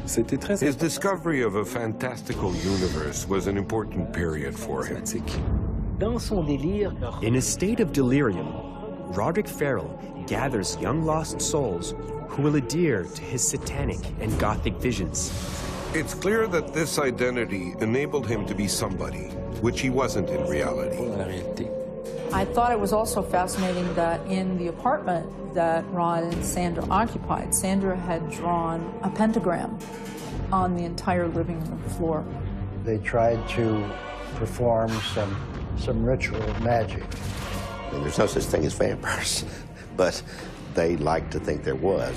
His discovery of a fantastical universe was an important period for him. In a state of delirium, Roderick Farrell gathers young lost souls who will adhere to his satanic and gothic visions. It's clear that this identity enabled him to be somebody, which he wasn't in reality. I thought it was also fascinating that in the apartment that Rod and Sandra occupied, Sandra had drawn a pentagram on the entire living room floor. They tried to perform some ritual magic. And there's no such thing as vampires, but they like to think there was.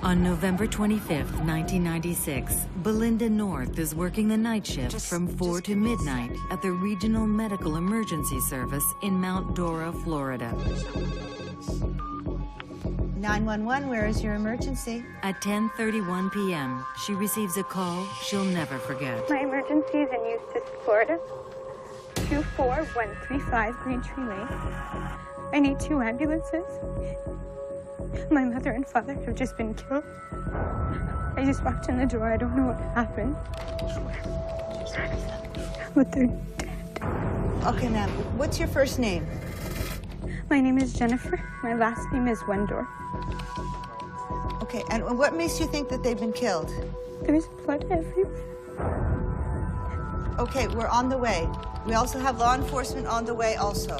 On November 25th, 1996, Belinda North is working the night shift from 4 to midnight at the Regional Medical Emergency Service in Mount Dora, Florida. 911, where is your emergency? At 10:31 p.m., she receives a call she'll never forget. My emergency is in Eustis, Florida. 24135 Green Tree Lane. I need 2 ambulances. My mother and father have just been killed. I just walked in the door. I don't know what happened. But they're dead. Okay, ma'am. What's your first name? My name is Jennifer. My last name is Wendorf. Okay, and what makes you think that they've been killed? There's blood everywhere. Okay, we're on the way. We also have law enforcement on the way also.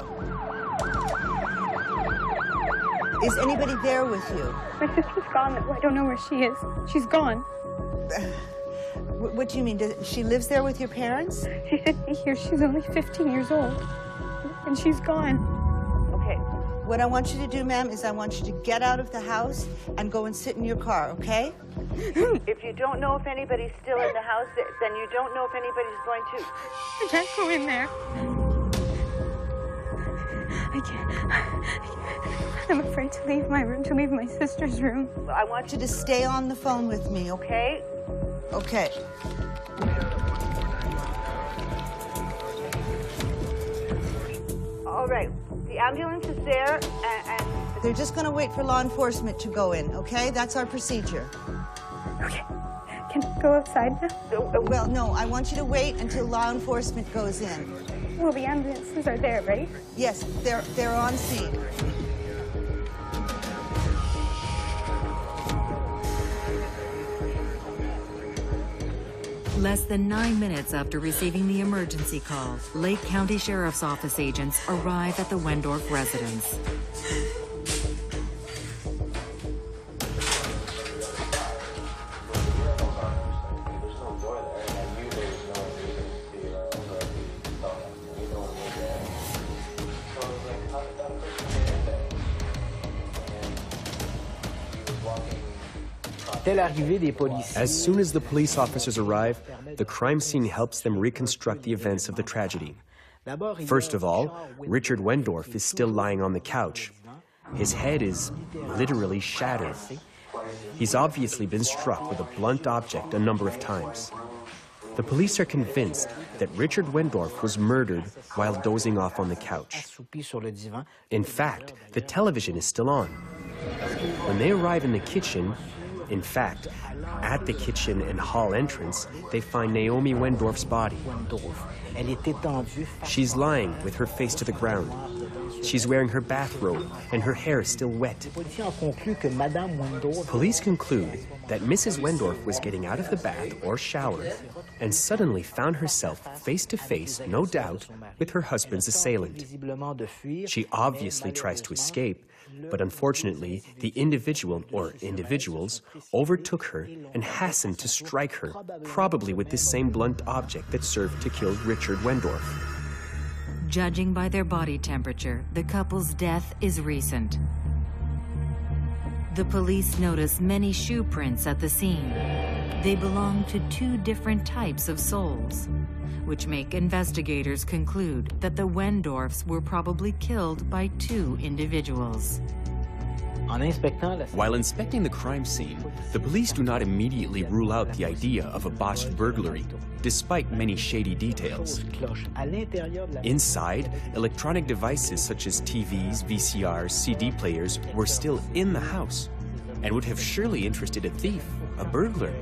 Is anybody there with you? My sister's gone. I don't know where she is. She's gone. What do you mean? She lives there with your parents? She should be here. She's only 15 years old. And she's gone. Okay. What I want you to do, ma'am, is I want you to get out of the house and go and sit in your car, okay? If you don't know if anybody's still in the house, then you don't know if anybody's going to... I can't go in there. I can't. I'm afraid to leave my room, to leave my sister's room. I want you to stay on the phone with me, okay? Okay. All right. The ambulance is there, and they're just going to wait for law enforcement to go in, okay? That's our procedure. Okay. Can I go outside now? Well, no. I want you to wait until law enforcement goes in. Well, the ambulances are there, right? Yes, they're on scene. Less than 9 minutes after receiving the emergency call, Lake County Sheriff's Office agents arrive at the Wendorf residence. As soon as the police officers arrive, the crime scene helps them reconstruct the events of the tragedy. First of all, Richard Wendorf is still lying on the couch. His head is literally shattered. He's obviously been struck with a blunt object a number of times. The police are convinced that Richard Wendorf was murdered while dozing off on the couch. In fact, the television is still on. When they arrive in the kitchen, in fact, at the kitchen and hall entrance, they find Naomi Wendorf's body. She's lying with her face to the ground. She's wearing her bathrobe, and her hair is still wet. Police conclude that Mrs. Wendorf was getting out of the bath or shower and suddenly found herself face to face, no doubt, with her husband's assailant. She obviously tries to escape, but unfortunately, the individual or individuals overtook her and hastened to strike her, probably with the same blunt object that served to kill Richard Wendorf. Judging by their body temperature, the couple's death is recent. The police notice many shoe prints at the scene. They belong to 2 different types of souls, which make investigators conclude that the Wendorfs were probably killed by 2 individuals. While inspecting the crime scene, the police do not immediately rule out the idea of a botched burglary, despite many shady details. Inside, electronic devices such as TVs, VCRs, CD players were still in the house and would have surely interested a thief, a burglar.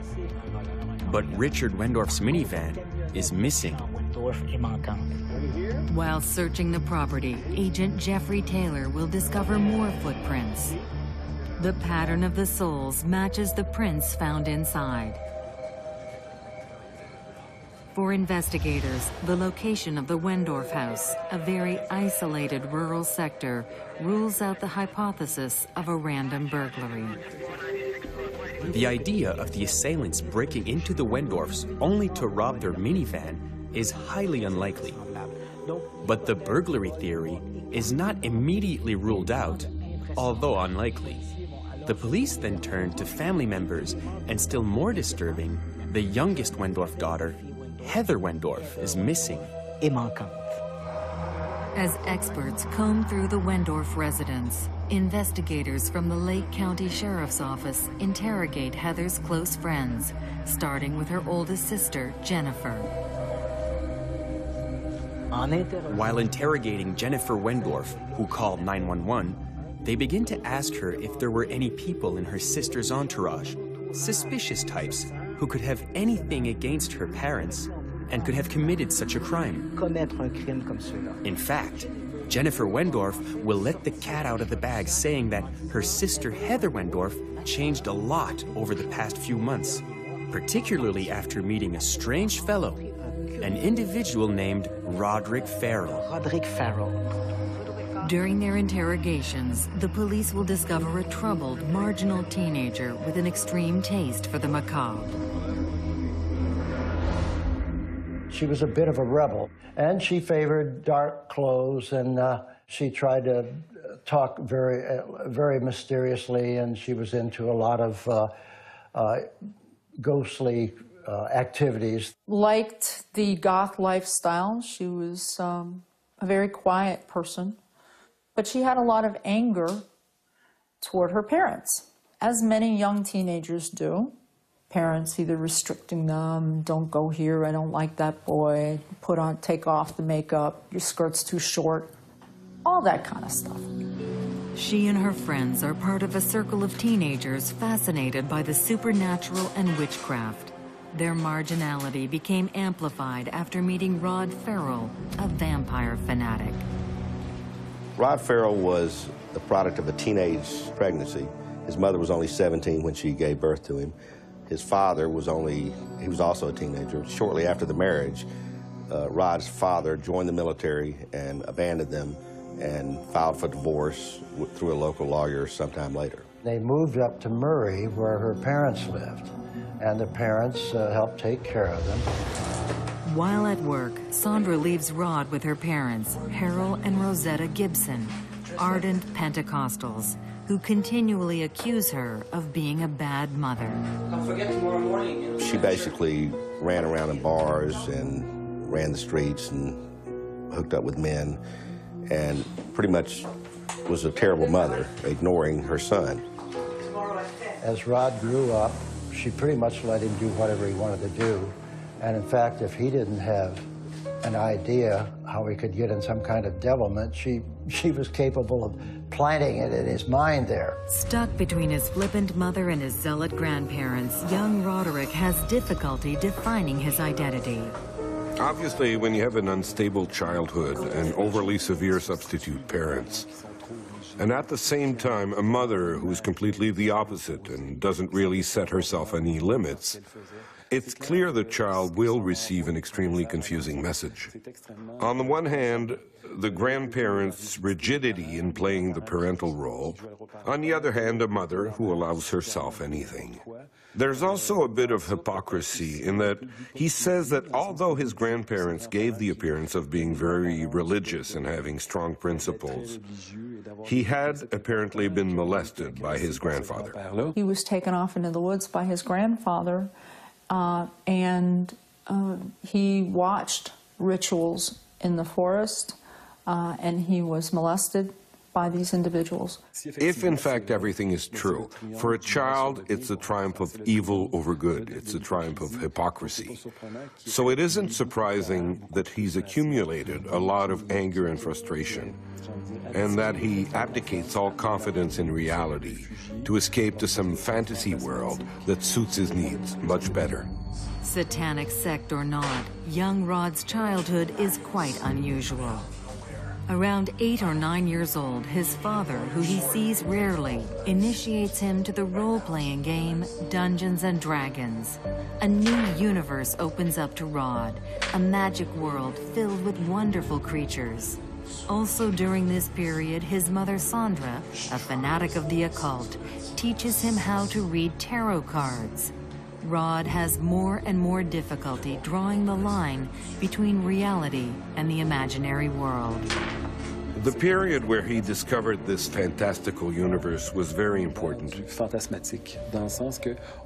But Richard Wendorf's minivan is missing. While searching the property, Agent Jeffrey Taylor will discover more footprints. The pattern of the soles matches the prints found inside. For investigators, the location of the Wendorf house, a very isolated rural sector, rules out the hypothesis of a random burglary. The idea of the assailants breaking into the Wendorfs only to rob their minivan is highly unlikely. But the burglary theory is not immediately ruled out, although unlikely. The police then turn to family members, and still more disturbing, the youngest Wendorf daughter, Heather Wendorf, is missing. As experts comb through the Wendorf residence, investigators from the Lake County Sheriff's Office interrogate Heather's close friends, starting with her oldest sister, Jennifer. While interrogating Jennifer Wendorf, who called 911, they begin to ask her if there were any people in her sister's entourage, suspicious types, who could have anything against her parents and could have committed such a crime. In fact, Jennifer Wendorf will let the cat out of the bag, saying that her sister Heather Wendorf changed a lot over the past few months, particularly after meeting a strange fellow, an individual named Roderick Farrell. During their interrogations, the police will discover a troubled, marginal teenager with an extreme taste for the macabre. She was a bit of a rebel, and she favored dark clothes, and she tried to talk very mysteriously, and she was into a lot of ghostly activities. Liked the goth lifestyle. She was a very quiet person, but she had a lot of anger toward her parents, as many young teenagers do. Parents either restricting them, don't go here, I don't like that boy, take off the makeup, your skirt's too short, all that kind of stuff. She and her friends are part of a circle of teenagers fascinated by the supernatural and witchcraft. Their marginality became amplified after meeting Rod Farrell, a vampire fanatic. Rod Farrell was the product of a teenage pregnancy. His mother was only 17 when she gave birth to him. His father was he was also a teenager. Shortly after the marriage, Rod's father joined the military and abandoned them and filed for divorce through a local lawyer sometime later. They moved up to Murray, where her parents lived, and the parents helped take care of them. While at work, Sandra leaves Rod with her parents, Harold and Rosetta Gibson, ardent Pentecostals, who continually accuse her of being a bad mother. Don't forget tomorrow morning. She basically ran around in bars and ran the streets and hooked up with men, and pretty much was a terrible mother, ignoring her son. As Rod grew up, she pretty much let him do whatever he wanted to do. And in fact, if he didn't have an idea how he could get in some kind of devilment, she was capable of planting it in his mind there. Stuck between his flippant mother and his zealot grandparents, young Roderick has difficulty defining his identity. Obviously, when you have an unstable childhood and overly severe substitute parents, and at the same time a mother who's completely the opposite and doesn't really set herself any limits, it's clear the child will receive an extremely confusing message. On the one hand, the grandparents' rigidity in playing the parental role. On the other hand, a mother who allows herself anything. There's also a bit of hypocrisy in that he says that although his grandparents gave the appearance of being very religious and having strong principles, he had apparently been molested by his grandfather. He was taken off into the woods by his grandfather, and he watched rituals in the forest, and he was molested by these individuals. If, in fact, everything is true, for a child, it's a triumph of evil over good. It's a triumph of hypocrisy. So it isn't surprising that he's accumulated a lot of anger and frustration, and that he abdicates all confidence in reality to escape to some fantasy world that suits his needs much better. Satanic sect or not, young Rod's childhood is quite unusual. Around 8 or 9 years old, his father, who he sees rarely, initiates him to the role-playing game Dungeons and Dragons. A new universe opens up to Rod, a magic world filled with wonderful creatures. Also during this period, his mother Sandra, a fanatic of the occult, teaches him how to read tarot cards. Rod has more and more difficulty drawing the line between reality and the imaginary world. The period where he discovered this fantastical universe was very important.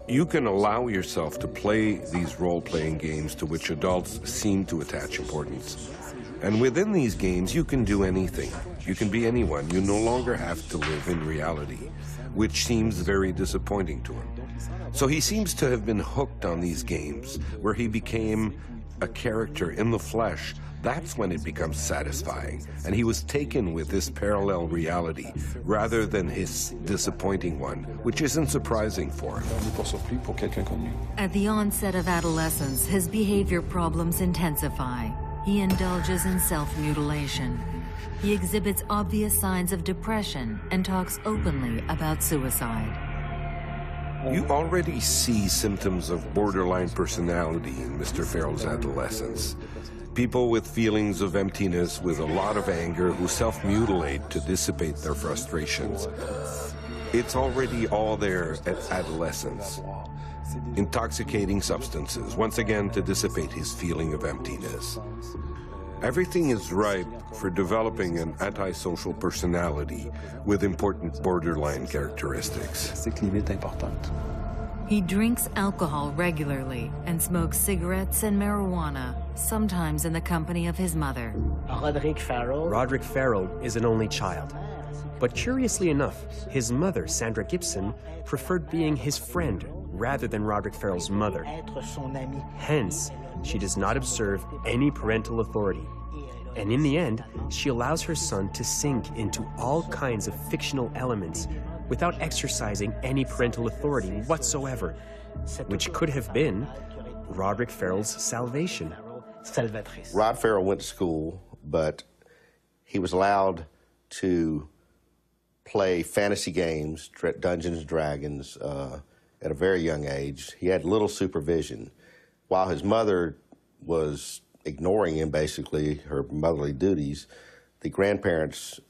You can allow yourself to play these role-playing games to which adults seem to attach importance. And within these games, you can do anything. You can be anyone. You no longer have to live in reality, which seems very disappointing to him. So he seems to have been hooked on these games, where he became a character in the flesh. That's when it becomes satisfying, and he was taken with this parallel reality rather than his disappointing one, which isn't surprising for him. At the onset of adolescence, his behavior problems intensify. He indulges in self-mutilation. He exhibits obvious signs of depression and talks openly about suicide. You already see symptoms of borderline personality in Mr. Farrell's adolescence. People with feelings of emptiness, with a lot of anger, who self-mutilate to dissipate their frustrations. It's already all there at adolescence. Intoxicating substances, once again to dissipate his feeling of emptiness. Everything is ripe for developing an antisocial personality with important borderline characteristics. He drinks alcohol regularly and smokes cigarettes and marijuana, sometimes in the company of his mother. Roderick Farrell is an only child. But curiously enough, his mother, Sandra Gibson, preferred being his friend rather than Roderick Farrell's mother. Hence, she does not observe any parental authority. And in the end, she allows her son to sink into all kinds of fictional elements without exercising any parental authority whatsoever, which could have been Roderick Farrell's salvation. Rod Farrell went to school, but he was allowed to play fantasy games, Dungeons and Dragons, at a very young age. He had little supervision. While his mother was ignoring him, basically, her motherly duties, the grandparents,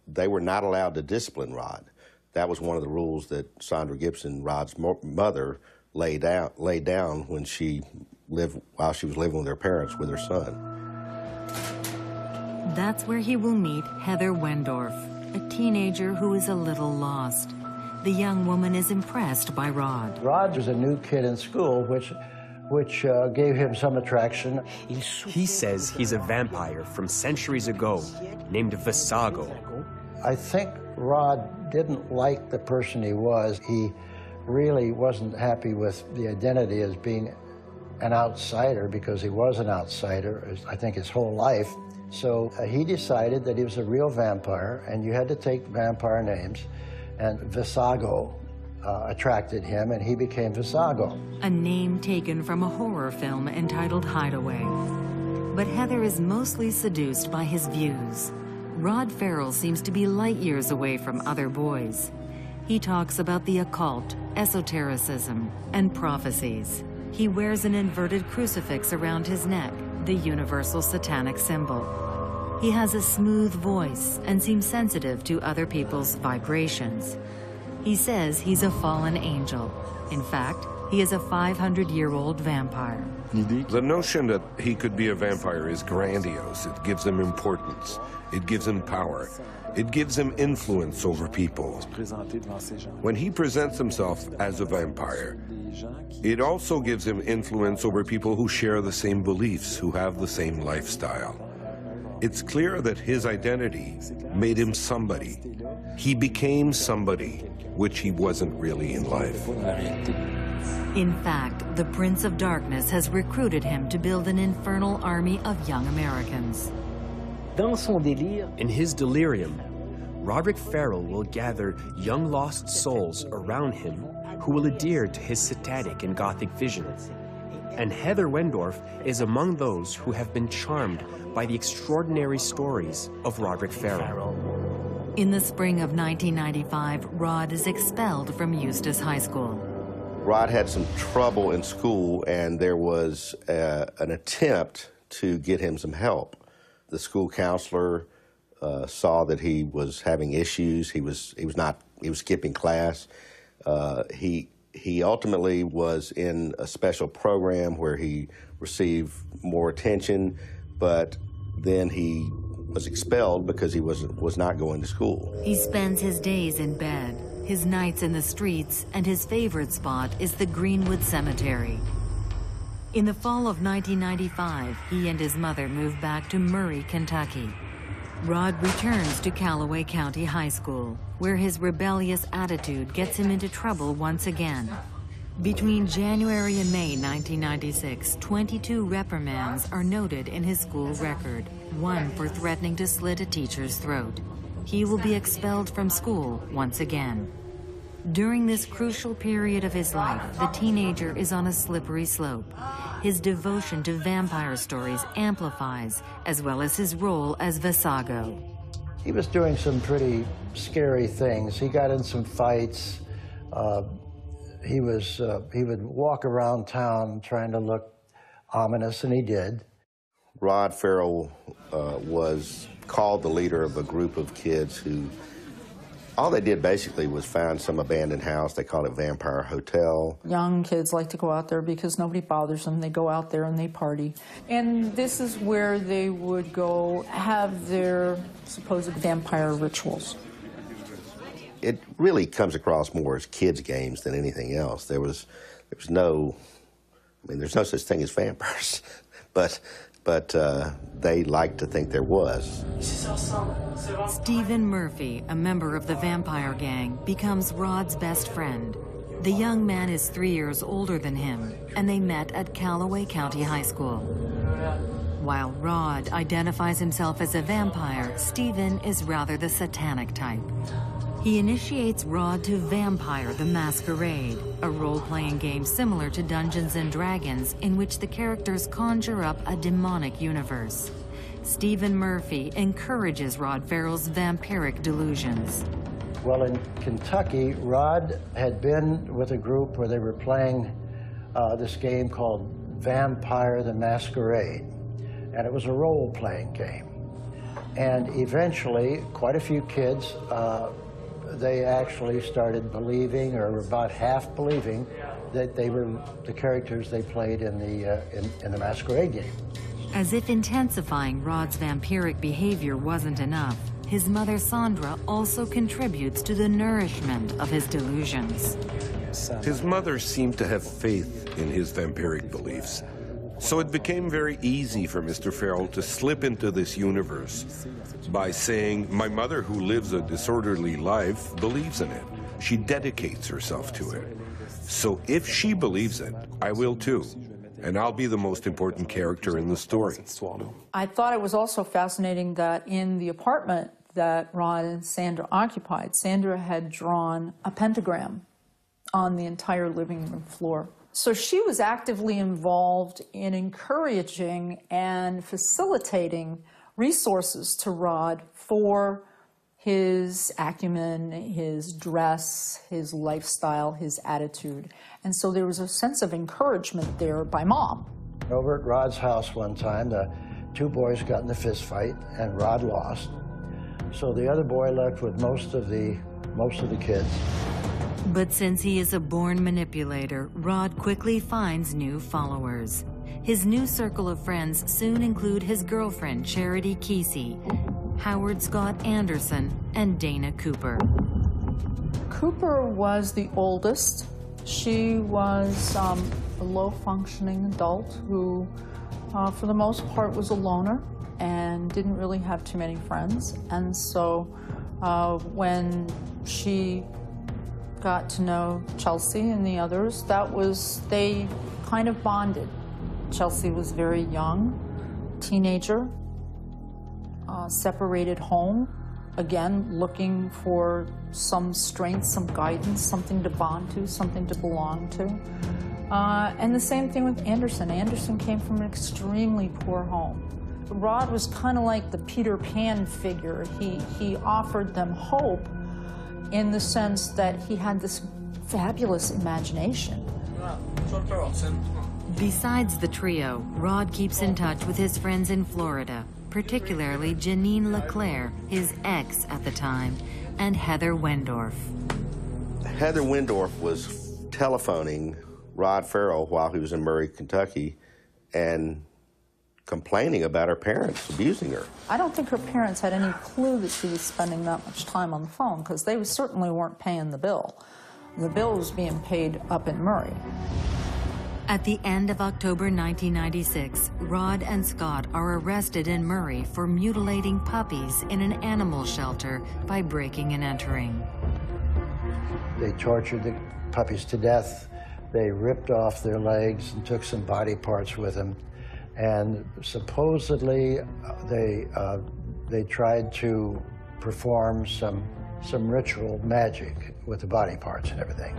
they were not allowed to discipline Rod. That was one of the rules that Sandra Gibson, Rod's mother, laid down when while she was living with her parents with her son. That's where he will meet Heather Wendorf, a teenager who is a little lost. The young woman is impressed by Rod. Rod was a new kid in school, which gave him some attraction. He says he's a vampire from centuries ago, named Visago. I think Rod didn't like the person he was. He really wasn't happy with the identity as being an outsider, because he was an outsider, I think, his whole life. So he decided that he was a real vampire, and you had to take vampire names, and Visago attracted him, and he became Visago. A name taken from a horror film entitled Hideaway. But Heather is mostly seduced by his views. Rod Farrell seems to be light years away from other boys. He talks about the occult, esotericism, and prophecies. He wears an inverted crucifix around his neck, the universal satanic symbol. He has a smooth voice and seems sensitive to other people's vibrations. He says he's a fallen angel. In fact, he is a 500-year-old vampire. The notion that he could be a vampire is grandiose. It gives him importance. It gives him power. It gives him influence over people. When he presents himself as a vampire, it also gives him influence over people who share the same beliefs, who have the same lifestyle. It's clear that his identity made him somebody. He became somebody, which he wasn't really in life. In fact, the Prince of Darkness has recruited him to build an infernal army of young Americans. In his delirium, Roderick Farrell will gather young lost souls around him who will adhere to his satanic and gothic vision. And Heather Wendorf is among those who have been charmed by the extraordinary stories of Roderick Farrell. In the spring of 1995, Rod is expelled from Eustis High School. Rod had some trouble in school, and there was an attempt to get him some help. The school counselor saw that he was having issues. He was skipping class. He ultimately was in a special program where he received more attention, but then he was expelled because he was not going to school. He spends his days in bed, his nights in the streets, and his favorite spot is the Greenwood Cemetery. In the fall of 1995, he and his mother moved back to Murray, Kentucky. Rod returns to Callaway County High School, where his rebellious attitude gets him into trouble once again. Between January and May 1996, 22 reprimands are noted in his school record, one for threatening to slit a teacher's throat. He will be expelled from school once again. During this crucial period of his life, the teenager is on a slippery slope. His devotion to vampire stories amplifies, as well as his role as Visago. He was doing some pretty scary things. He got in some fights. He would walk around town trying to look ominous, and he did. Rod Farrell was called the leader of a group of kids who, all they did basically was find some abandoned house. They called it Vampire Hotel. Young kids like to go out there because nobody bothers them. They go out there and they party. And this is where they would go have their supposed vampire rituals. It really comes across more as kids' games than anything else. There was no, I mean, there's no such thing as vampires, but they like to think there was. Stephen Murphy, a member of the vampire gang, becomes Rod's best friend. The young man is 3 years older than him, and they met at Callaway County High School. While Rod identifies himself as a vampire, Stephen is rather the satanic type. He initiates Rod to Vampire the Masquerade, a role-playing game similar to Dungeons & Dragons in which the characters conjure up a demonic universe. Stephen Murphy encourages Rod Farrell's vampiric delusions. Well, in Kentucky, Rod had been with a group where they were playing this game called Vampire the Masquerade, and it was a role-playing game. And eventually, quite a few kids they actually started believing, or were about half believing, that they were the characters they played in the Masquerade game. As if intensifying Rod's vampiric behavior wasn't enough, his mother Sandra also contributes to the nourishment of his delusions. His mother seemed to have faith in his vampiric beliefs, so it became very easy for Mr. Farrell to slip into this universe by saying, "My mother, who lives a disorderly life, believes in it. She dedicates herself to it. So if she believes it, I will too. And I'll be the most important character in the story." I thought it was also fascinating that in the apartment that Rod and Sandra occupied, Sandra had drawn a pentagram on the entire living room floor. So she was actively involved in encouraging and facilitating resources to Rod for his acumen, his dress, his lifestyle, his attitude. And so there was a sense of encouragement there by Mom. Over at Rod's house one time, the two boys got in a fist fight, and Rod lost. So the other boy left with most of the kids. But since he is a born manipulator, Rod quickly finds new followers. His new circle of friends soon include his girlfriend, Charity Kesey, Howard Scott Anderson, and Dana Cooper. Cooper was the oldest. She was a low-functioning adult who, for the most part, was a loner. and didn't really have too many friends. And so when she got to know Chelsea and the others, they kind of bonded. Chelsea was very young, teenager, separated home, again, looking for some strength, some guidance, something to bond to, something to belong to. And the same thing with Anderson. Anderson came from an extremely poor home. Rod was kind of like the Peter Pan figure. He offered them hope in the sense that he had this fabulous imagination. Besides the trio, Rod keeps in touch with his friends in Florida, particularly Janine LeClaire, his ex at the time, and Heather Wendorf. Heather Wendorf was telephoning Rod Farrell while he was in Murray, Kentucky, and complaining about her parents abusing her. I don't think her parents had any clue that she was spending that much time on the phone, because they certainly weren't paying the bill. The bill was being paid up in Murray. At the end of October 1996, Rod and Scott are arrested in Murray for mutilating puppies in an animal shelter by breaking and entering. They tortured the puppies to death. They ripped off their legs and took some body parts with them. And supposedly they tried to perform some ritual magic with the body parts and everything.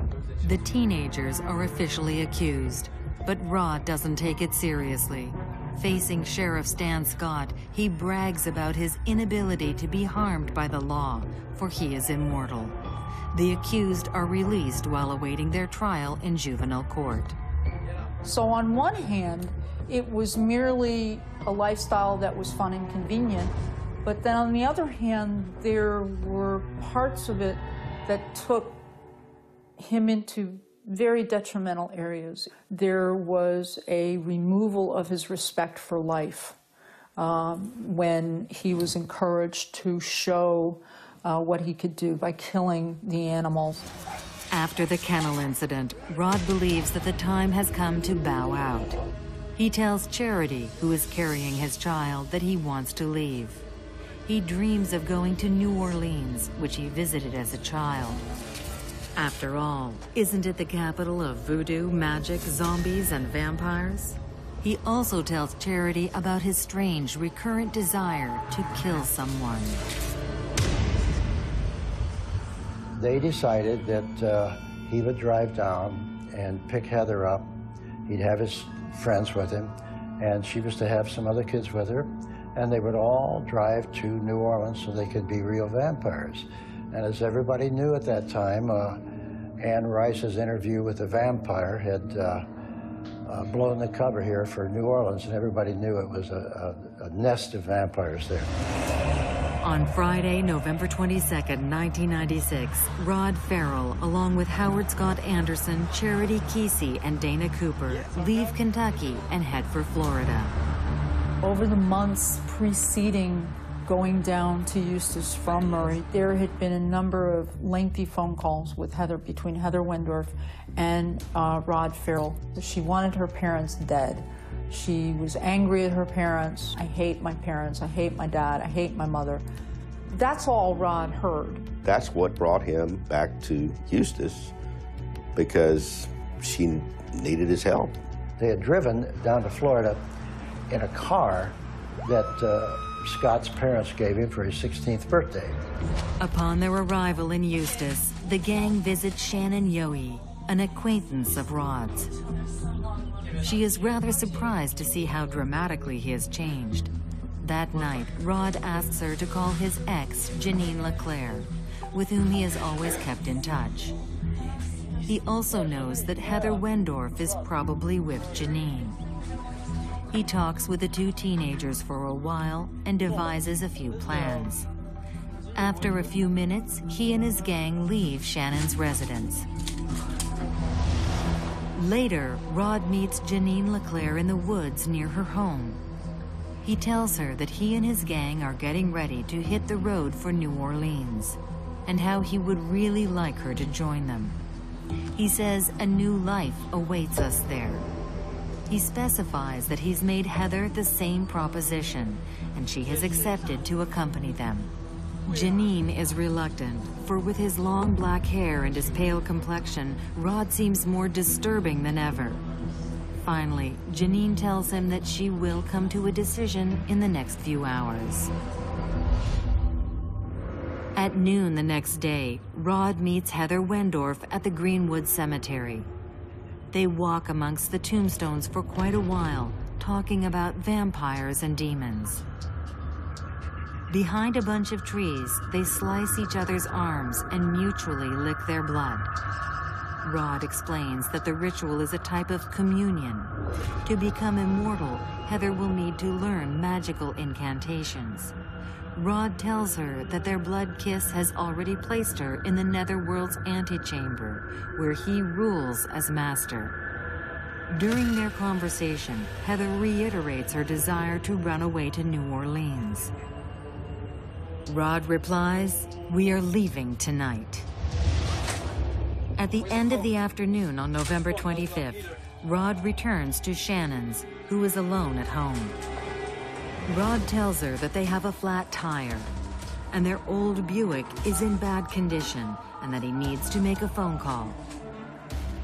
The teenagers are officially accused, but Rod doesn't take it seriously. Facing Sheriff Stan Scott, he brags about his inability to be harmed by the law, for he is immortal. The accused are released while awaiting their trial in juvenile court. So on one hand, it was merely a lifestyle that was fun and convenient, but then on the other hand, there were parts of it that took him into very detrimental areas. There was a removal of his respect for life when he was encouraged to show what he could do by killing the animals. After the kennel incident, Rod believes that the time has come to bow out. He tells Charity, who is carrying his child, that he wants to leave. He dreams of going to New Orleans, which he visited as a child. After all, isn't it the capital of voodoo, magic, zombies, and vampires? He also tells Charity about his strange, recurrent desire to kill someone. They decided that he would drive down and pick Heather up. He'd have his friends with him, and she was to have some other kids with her, and they would all drive to New Orleans so they could be real vampires. And as everybody knew at that time, Anne Rice's interview with the vampire had blown the cover here for New Orleans, and everybody knew it was a nest of vampires there. On Friday, November 22nd, 1996, Rod Farrell, along with Howard Scott Anderson, Charity Kesey, and Dana Cooper, leave Kentucky and head for Florida. Over the months preceding going down to Eustis from Murray, there had been a number of lengthy phone calls with Heather, between Heather Wendorf and Rod Farrell. She wanted her parents dead. She was angry at her parents. I hate my parents, I hate my dad, I hate my mother. That's all Rod heard. That's what brought him back to Eustis, because she needed his help. They had driven down to Florida in a car that Scott's parents gave him for his 16th birthday. Upon their arrival in Eustis, the gang visits Shannon Yohe, an acquaintance of Rod's. She is rather surprised to see how dramatically he has changed. That night, Rod asks her to call his ex, Janine LeClaire, with whom he has always kept in touch. He also knows that Heather Wendorf is probably with Janine. He talks with the two teenagers for a while and devises a few plans. After a few minutes, he and his gang leave Shannon's residence. Later, Rod meets Janine LeClaire in the woods near her home. He tells her that he and his gang are getting ready to hit the road for New Orleans, and how he would really like her to join them. He says a new life awaits us there. He specifies that he's made Heather the same proposition, and she has accepted to accompany them. Janine is reluctant, for with his long black hair and his pale complexion, Rod seems more disturbing than ever. Finally, Janine tells him that she will come to a decision in the next few hours. At noon the next day, Rod meets Heather Wendorf at the Greenwood Cemetery. They walk amongst the tombstones for quite a while, talking about vampires and demons. Behind a bunch of trees, they slice each other's arms and mutually lick their blood. Rod explains that the ritual is a type of communion. To become immortal, Heather will need to learn magical incantations. Rod tells her that their blood kiss has already placed her in the Netherworld's antechamber, where he rules as master. During their conversation, Heather reiterates her desire to run away to New Orleans. Rod replies, "We are leaving tonight." At the end of the afternoon on November 25th, Rod returns to Shannon's, who is alone at home. Rod tells her that they have a flat tire, and their old Buick is in bad condition, and that he needs to make a phone call.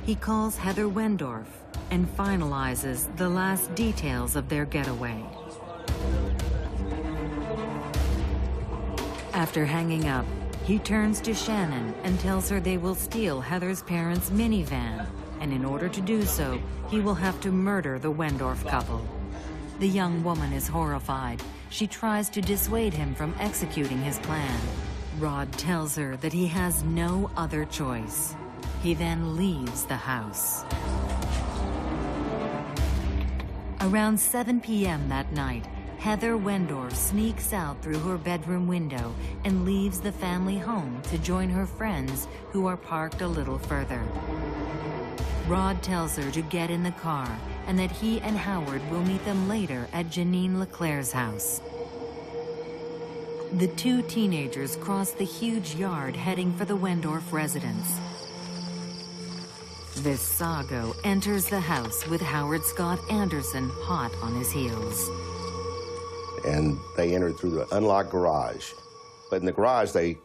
He calls Heather Wendorf and finalizes the last details of their getaway. After hanging up, he turns to Shannon and tells her they will steal Heather's parents' minivan, and in order to do so, he will have to murder the Wendorf couple. The young woman is horrified. She tries to dissuade him from executing his plan. Rod tells her that he has no other choice. He then leaves the house. Around 7 p.m. that night, Heather Wendorf sneaks out through her bedroom window and leaves the family home to join her friends who are parked a little further. Rod tells her to get in the car and that he and Howard will meet them later at Janine LeClaire's house. The two teenagers cross the huge yard heading for the Wendorf residence. Visago enters the house with Howard Scott Anderson hot on his heels. And they entered through the unlocked garage. But in the garage, they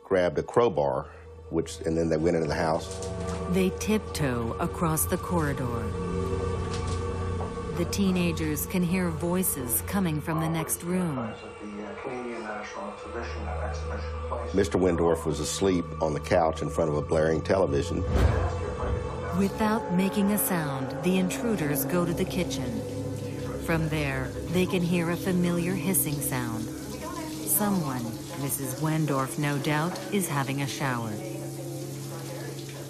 grabbed a crowbar, and then they went into the house. They tiptoe across the corridor. The teenagers can hear voices coming from the next room. Mr. Wendorf was asleep on the couch in front of a blaring television. Without making a sound, the intruders go to the kitchen. From there, they can hear a familiar hissing sound. Someone, Mrs. Wendorf no doubt, is having a shower.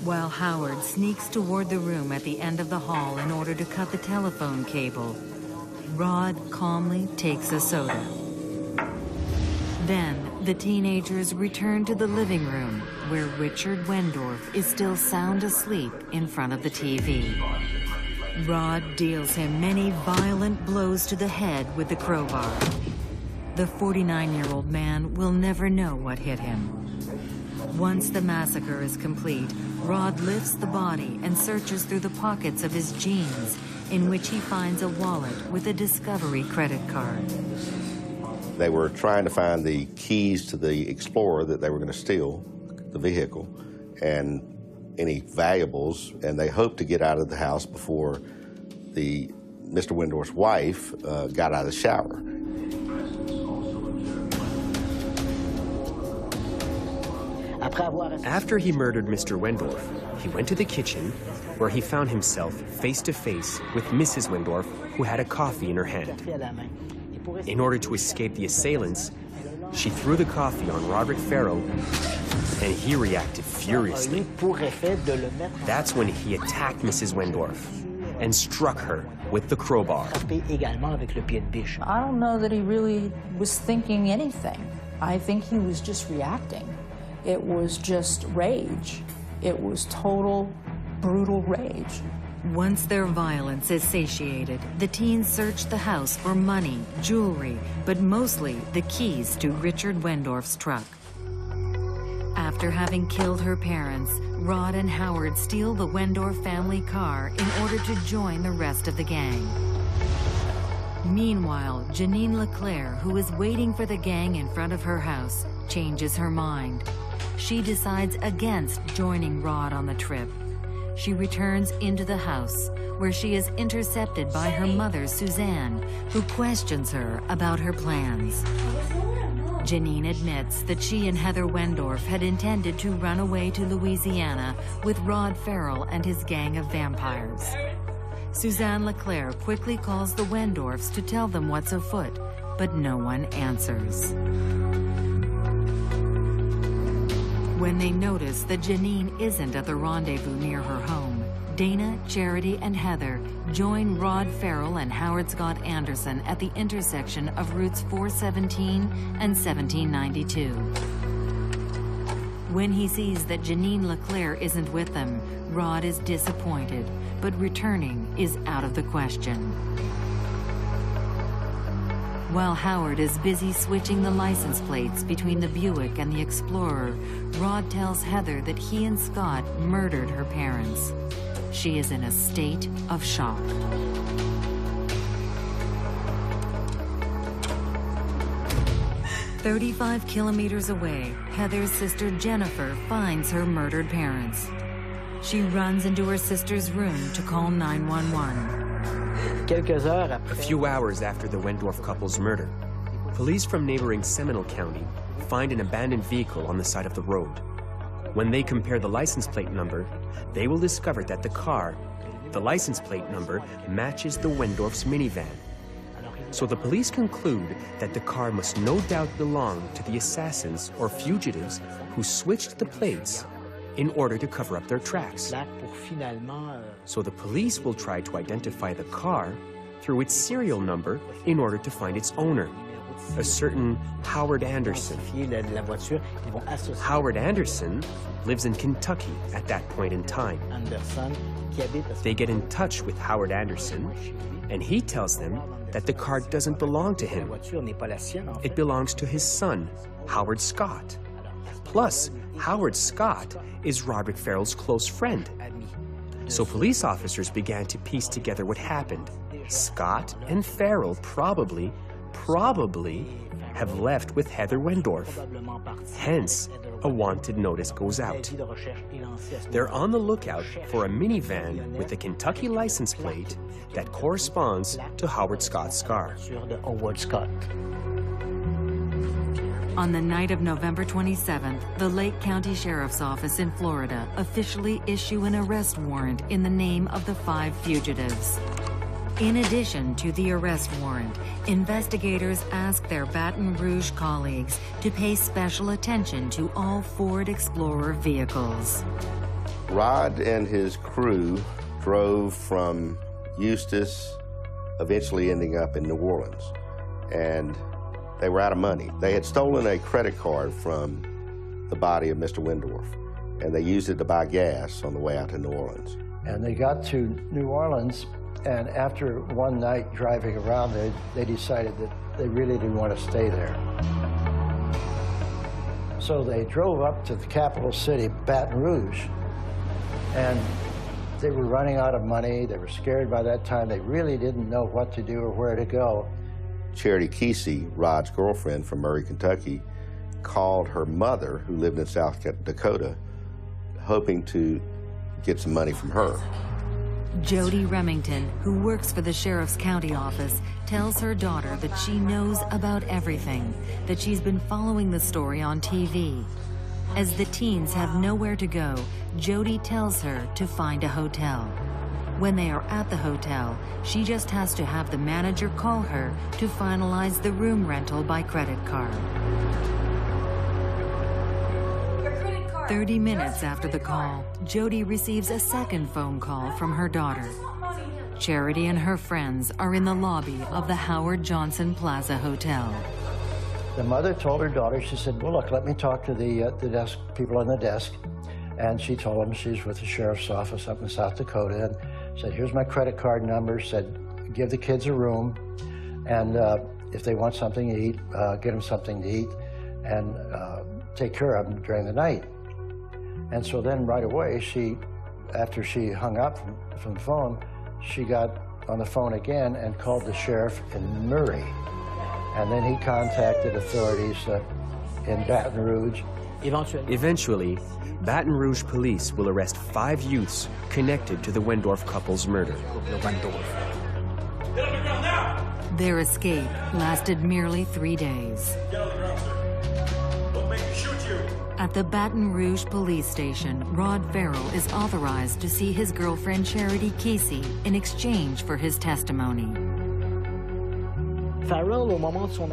While Howard sneaks toward the room at the end of the hall in order to cut the telephone cable, Rod calmly takes a soda. Then, the teenagers return to the living room, where Richard Wendorf is still sound asleep in front of the TV. Rod deals him many violent blows to the head with the crowbar. The 49-year-old man will never know what hit him. Once the massacre is complete, Rod lifts the body and searches through the pockets of his jeans, in which he finds a wallet with a Discovery credit card. They were trying to find the keys to the Explorer that they were going to steal, the vehicle, and any valuables, and they hoped to get out of the house before Mr. Wendorf's wife got out of the shower. After he murdered Mr. Wendorf, he went to the kitchen, where he found himself face to face with Mrs. Wendorf, who had a coffee in her hand. In order to escape the assailants, she threw the coffee on Robert Farrell, and he reacted furiously. That's when he attacked Mrs. Wendorf and struck her with the crowbar. I don't know that he really was thinking anything. I think he was just reacting. It was just rage. It was total, brutal rage. Once their violence is satiated, the teens search the house for money, jewelry, but mostly the keys to Richard Wendorf's truck. After having killed her parents, Rod and Howard steal the Wendorf family car in order to join the rest of the gang. Meanwhile, Janine Leclerc, who is waiting for the gang in front of her house, changes her mind. She decides against joining Rod on the trip. She returns into the house, where she is intercepted by her mother, Suzanne, who questions her about her plans. Janine admits that she and Heather Wendorf had intended to run away to Louisiana with Rod Farrell and his gang of vampires. Suzanne Leclerc quickly calls the Wendorfs to tell them what's afoot, but no one answers. When they notice that Janine isn't at the rendezvous near her home, Dana, Charity, and Heather join Rod Farrell and Howard Scott Anderson at the intersection of routes 417 and 1792. When he sees that Janine Leclerc isn't with them, Rod is disappointed, but returning is out of the question. While Howard is busy switching the license plates between the Buick and the Explorer, Rod tells Heather that he and Scott murdered her parents. She is in a state of shock. "35 kilometers away, Heather's sister Jennifer finds her murdered parents. She runs into her sister's room to call 911. A few hours after the Wendorf couple's murder, police from neighboring Seminole County find an abandoned vehicle on the side of the road. When they compare the license plate number, they will discover that the license plate number matches the Wendorf's minivan. So the police conclude that the car must no doubt belong to the assassins or fugitives who switched the plates in order to cover up their tracks. So the police will try to identify the car through its serial number in order to find its owner, a certain Howard Anderson. Howard Anderson lives in Kentucky at that point in time. They get in touch with Howard Anderson, and he tells them that the car doesn't belong to him. It belongs to his son, Howard Scott. Plus, Howard Scott is Roderick Farrell's close friend. So police officers began to piece together what happened. Scott and Farrell probably have left with Heather Wendorf. Hence, a wanted notice goes out. They're on the lookout for a minivan with a Kentucky license plate that corresponds to Howard Scott's car. On the night of November 27th, the Lake County Sheriff's Office in Florida officially issue an arrest warrant in the name of the 5 fugitives. In addition to the arrest warrant, investigators ask their Baton Rouge colleagues to pay special attention to all Ford Explorer vehicles. Rod and his crew drove from Eustis, eventually ending up in New Orleans, and they were out of money. They had stolen a credit card from the body of Mr. Wendorf, and they used it to buy gas on the way out to New Orleans. And they got to New Orleans, and after one night driving around, they decided that they really didn't want to stay there. So they drove up to the capital city, Baton Rouge, and they were running out of money. They were scared by that time. They really didn't know what to do or where to go. Charity Kesey, Rod's girlfriend from Murray, Kentucky, called her mother, who lived in South Dakota, hoping to get some money from her. Jody Remington, who works for the Sheriff's County Office, tells her daughter that she knows about everything, that she's been following the story on TV. As the teens have nowhere to go, Jody tells her to find a hotel. When they are at the hotel, she just has to have the manager call her to finalize the room rental by credit card. 30 minutes after the call, Jody receives a second phone call from her daughter. Charity and her friends are in the lobby of the Howard Johnson Plaza Hotel. The mother told her daughter, she said, well, look, let me talk to the desk, people on the desk. And she told them she's with the sheriff's office up in South Dakota, and said, here's my credit card number, said, give the kids a room, and if they want something to eat, get them something to eat, and take care of them during the night. And so then right away, after she hung up from the phone, she got on the phone again and called the sheriff in Murray. And then he contacted authorities in Baton Rouge. Eventually, Baton Rouge police will arrest 5 youths connected to the Wendorf couple's murder. Their escape lasted merely 3 days. At the Baton Rouge police station, Rod Farrell is authorized to see his girlfriend Charity Kesey in exchange for his testimony.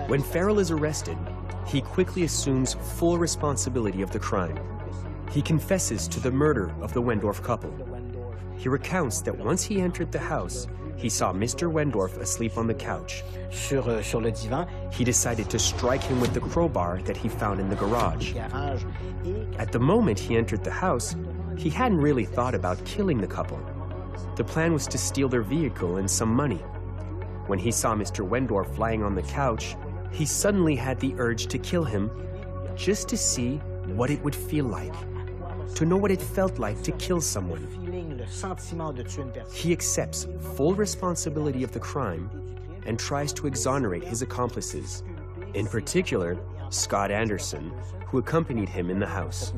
When Farrell is arrested, he quickly assumes full responsibility of the crime. He confesses to the murder of the Wendorf couple. He recounts that once he entered the house, he saw Mr. Wendorf asleep on the couch. He decided to strike him with the crowbar that he found in the garage. At the moment he entered the house, he hadn't really thought about killing the couple. The plan was to steal their vehicle and some money. When he saw Mr. Wendorf lying on the couch, he suddenly had the urge to kill him just to see what it would feel like, to know what it felt like to kill someone. He accepts full responsibility of the crime and tries to exonerate his accomplices, in particular, Scott Anderson, who accompanied him in the house.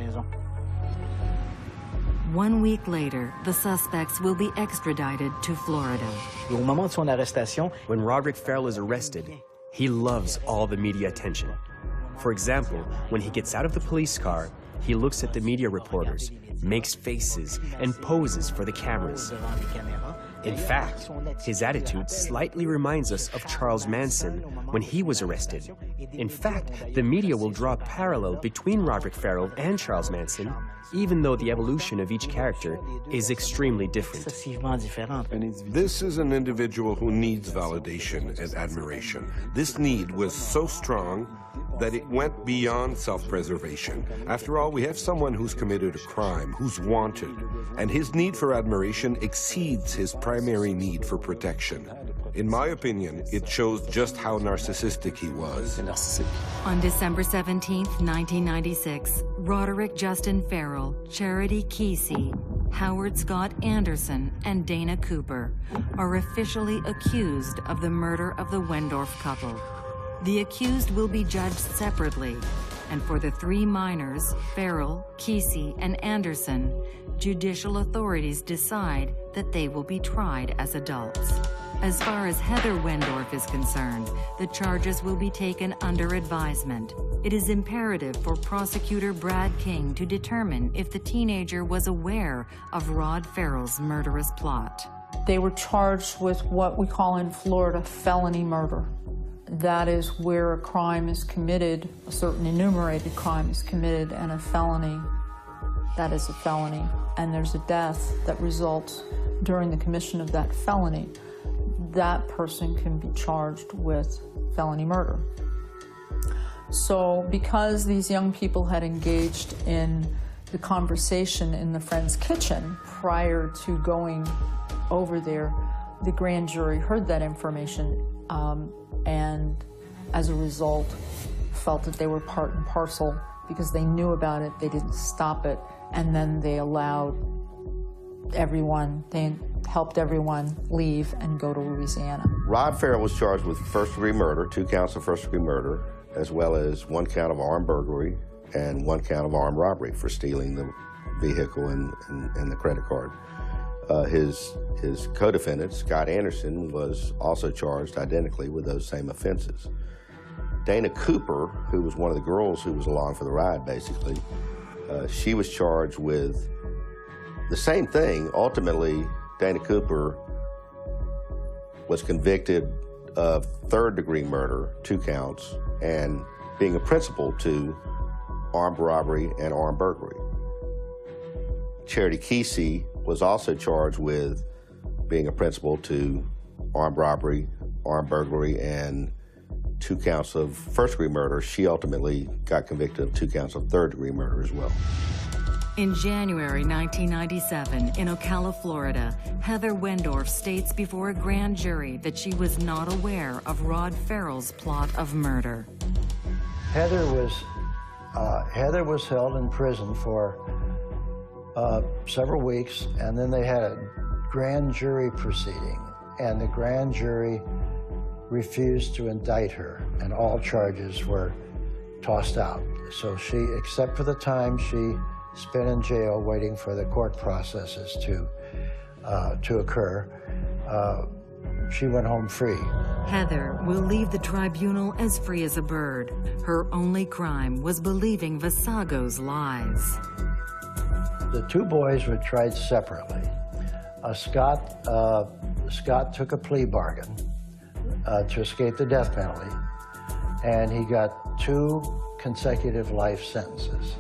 1 week later, the suspects will be extradited to Florida. When Roderick Farrell is arrested, he loves all the media attention. For example, when he gets out of the police car, he looks at the media reporters, makes faces, and poses for the cameras. In fact, his attitude slightly reminds us of Charles Manson when he was arrested. In fact, the media will draw a parallel between Roderick Farrell and Charles Manson, even though the evolution of each character is extremely different. This is an individual who needs validation and admiration. This need was so strong that it went beyond self-preservation. After all, we have someone who's committed a crime, who's wanted, and his need for admiration exceeds his primary need for protection. In my opinion, it shows just how narcissistic he was. On December 17, 1996, Roderick Justin Farrell, Charity Kesey, Howard Scott Anderson, and Dana Cooper are officially accused of the murder of the Wendorf couple. The accused will be judged separately, and for the 3 minors, Farrell, Kesey, and Anderson, judicial authorities decide that they will be tried as adults. As far as Heather Wendorf is concerned, the charges will be taken under advisement. It is imperative for prosecutor Brad King to determine if the teenager was aware of Rod Farrell's murderous plot. They were charged with what we call in Florida felony murder. That is where a crime is committed, a certain enumerated crime is committed, and a felony, that is a felony, and there's a death that results during the commission of that felony. That person can be charged with felony murder. So because these young people had engaged in the conversation in the friend's kitchen prior to going over there, the grand jury heard that information and as a result felt that they were part and parcel because they knew about it, they didn't stop it, and then they allowed everyone, they helped everyone leave and go to Louisiana. Rod Farrell was charged with first-degree murder, 2 counts of first-degree murder, as well as 1 count of armed burglary and 1 count of armed robbery for stealing the vehicle and the credit card. His co-defendant, Scott Anderson, was also charged identically with those same offenses. Dana Cooper, who was one of the girls who was along for the ride, basically, she was charged with the same thing. Ultimately, Dana Cooper was convicted of 3rd-degree murder, 2 counts, and being a principal to armed robbery and armed burglary. Charity Kesey was also charged with being a principal to armed robbery, armed burglary, and 2 counts of first-degree murder. She ultimately got convicted of 2 counts of 3rd-degree murder as well. In January 1997, in Ocala, Florida, Heather Wendorf states before a grand jury that she was not aware of Rod Farrell's plot of murder. Heather was held in prison for several weeks, and then they had a grand jury proceeding. and the grand jury refused to indict her, and all charges were tossed out. So she, except for the time she spent in jail waiting for the court processes to occur, she went home free. Heather will leave the tribunal as free as a bird. Her only crime was believing Vasago's lies. The two boys were tried separately. Scott took a plea bargain to escape the death penalty, and he got 2 consecutive life sentences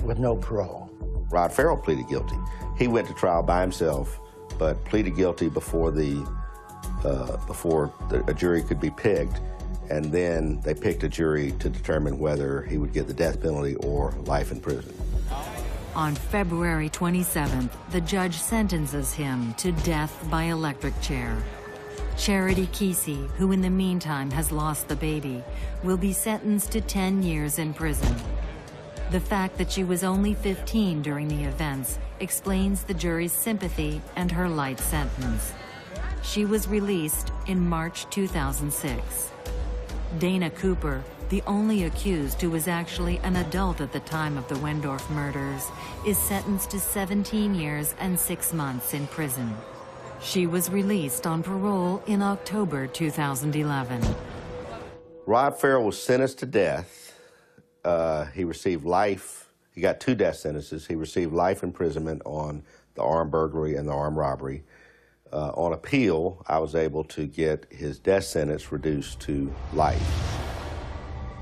with no parole. Rod Farrell pleaded guilty. He went to trial by himself, but pleaded guilty before a jury could be picked, and then they picked a jury to determine whether he would get the death penalty or life in prison. On February 27th, the judge sentences him to death by electric chair. Charity Kesey, who in the meantime has lost the baby, will be sentenced to 10 years in prison. The fact that she was only 15 during the events explains the jury's sympathy and her light sentence. She was released in March 2006. Dana Cooper, the only accused who was actually an adult at the time of the Wendorf murders, is sentenced to 17 years and 6 months in prison. She was released on parole in October 2011. Rod Farrell was sentenced to death. He received life. He got 2 death sentences. He received life imprisonment on the armed burglary and the armed robbery. On appeal, I was able to get his death sentence reduced to life.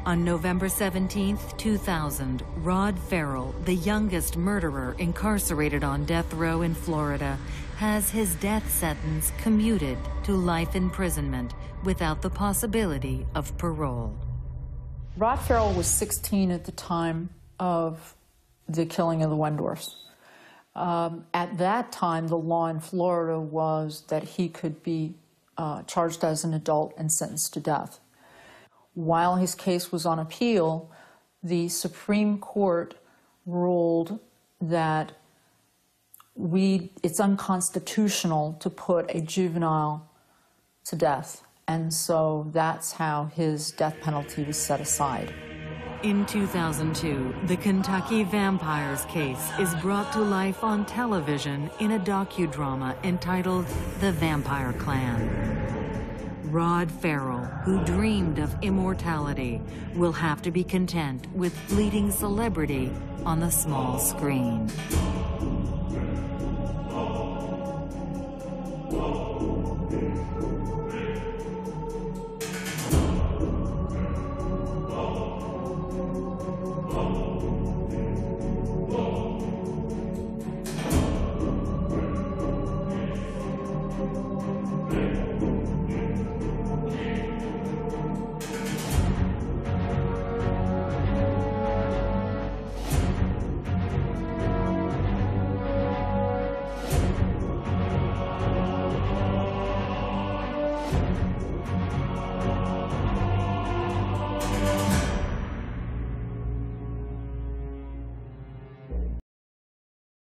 On November 17, 2000, Rod Farrell, the youngest murderer incarcerated on death row in Florida, has his death sentence commuted to life imprisonment without the possibility of parole. Rod Farrell was 16 at the time of the killing of the Wendorfs. At that time, the law in Florida was that he could be charged as an adult and sentenced to death. While his case was on appeal, the Supreme Court ruled that it's unconstitutional to put a juvenile to death, and so that's how his death penalty was set aside. In 2002, the Kentucky Vampires case is brought to life on television in a docudrama entitled The Vampire Clan. Rod Farrell, who dreamed of immortality, will have to be content with fleeting celebrity on the small screen.